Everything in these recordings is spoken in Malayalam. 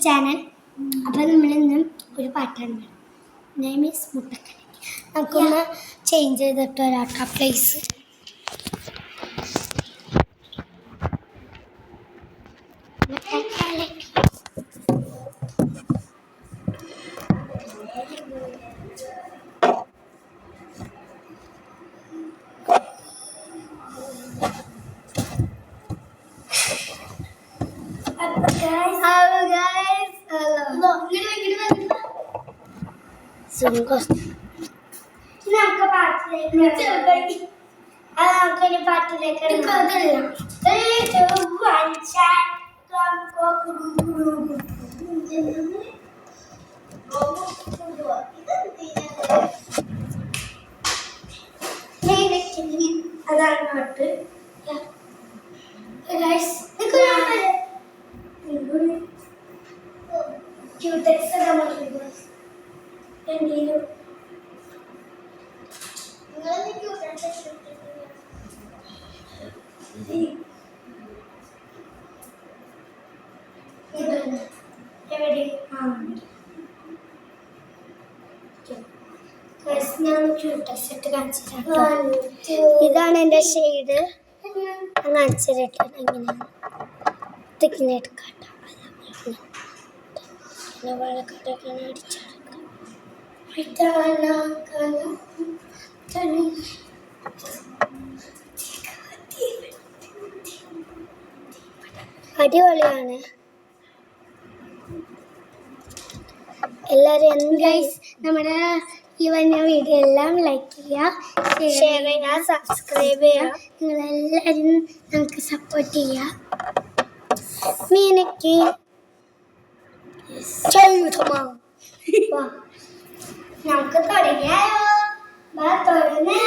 ചാനൽ. അപ്പോൾ നമ്മളിന്ന് ഒരു പാട്ടാണ്. നെയിം ഈസ് മുട്ടക്കലക്കി. നമുക്കൊന്ന് ചേഞ്ച് ചെയ്തിട്ട് ഒരാട്ട പ്ലേസ്. അതാണ് പാട്ട്. ഇതാണ് എൻ്റെ ഷെയ്ഡ്. കാണിച്ചിട്ട് എങ്ങനെയാണ് ഇങ്ങനെ എടുക്കാട്ടോ. വളക്കട്ടൊക്കെ അടിച്ചെടുക്കാം. അടിപൊളിയാണ്. എല്ലാവരും നമ്മുടെ ഈ വന്ന വീഡിയോ എല്ലാം ലൈക്ക് ചെയ്യുക, ഷെയർ ചെയ്യുക, സബ്സ്ക്രൈബ് ചെയ്യുക. നിങ്ങളെല്ലാവരും നമുക്ക് സപ്പോർട്ട് ചെയ്യുക. മീനക്ക് നമുക്ക് തുടങ്ങിയാലോ? തുടങ്ങേ.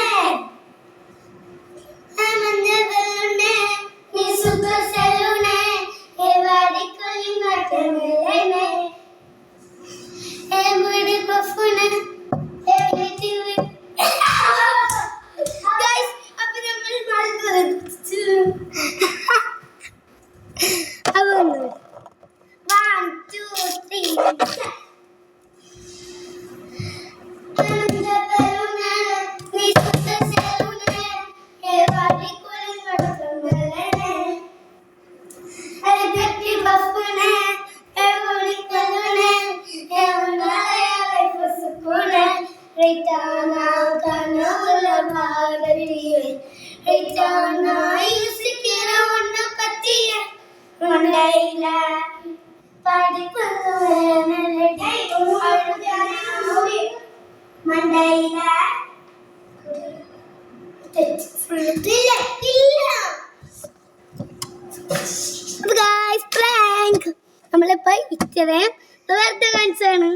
നമ്മളിപ്പോ ഇത്രയും വെറുതെ കാണിച്ചാണ്.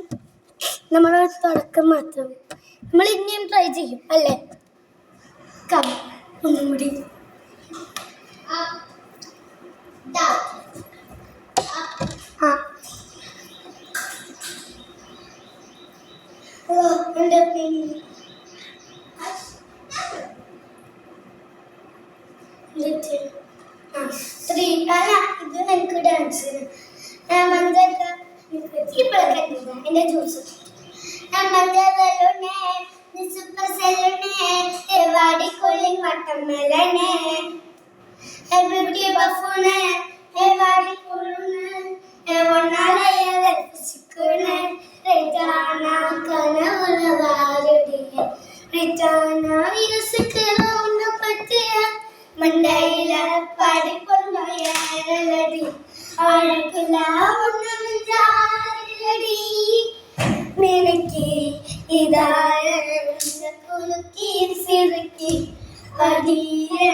നമ്മുടെ തുടക്കം മാത്രം. നമ്മൾ ഇനിയും ട്രൈ ചെയ്യും അല്ലേ? ഒന്നും കൂടി. ഇത് എനിക്ക് ഡാൻസ് എന്റെ ജ്യൂസ്. മണ്ടയില പഠിപ്പൊന്നടി അഴകില്ല നിനക്ക് ഇതായ കുലുക്കി സിറുക്കി അടിയ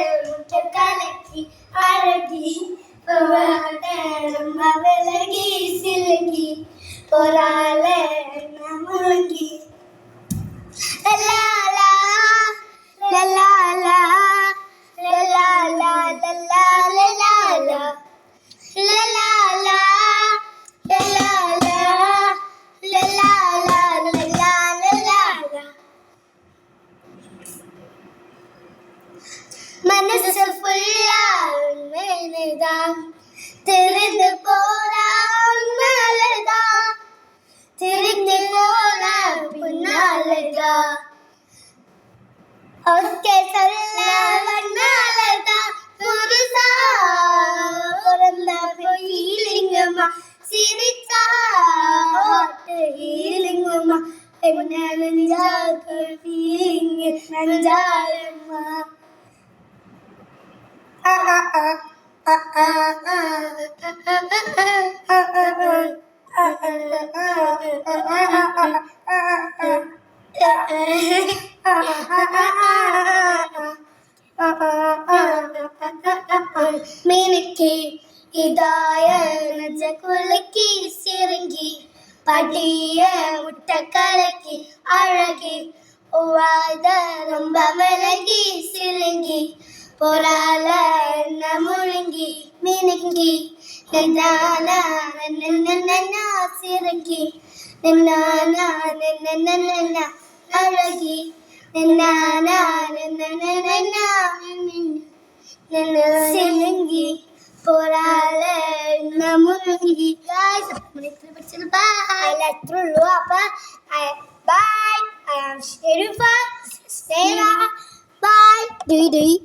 കലക്കി അഴകി അവലകി സിലകി പൊറാലെ മുളകി മനസ്സ് ഫുള്ളാ തിരിഞ്ഞു പോരാ തിരിഞ്ഞു പോല പിന്നാലതാ ഒക്കെ ചൊല്ല വന്നാലതാ പുരുഷാ പിറന്ന ഫീലിംഗുമാ ചിരിച്ചാ ഫീലിംഗുമാ പിന്നെ നെഞ്ചാക്ക് ഫീലിംഗ് നെഞ്ചാരമ്മ മിനുക്കി ഇതായ കുലുക്കി സിറുങ്കി പടിയ മുട്ടക്കലക്കി അഴകി ഉവാത ரொம்ப വിലകി സിലുങ്കി പൊരാല എന്ന മുഴുങ്ങി മിനുക്കി സിറുങ്കി അഴകി സിലുങ്കി പൊരാല എന്ന മുഴുങ്ങി അത്രയുള്ളൂ. അപ്പൊ by. I am Sherifa. Bye.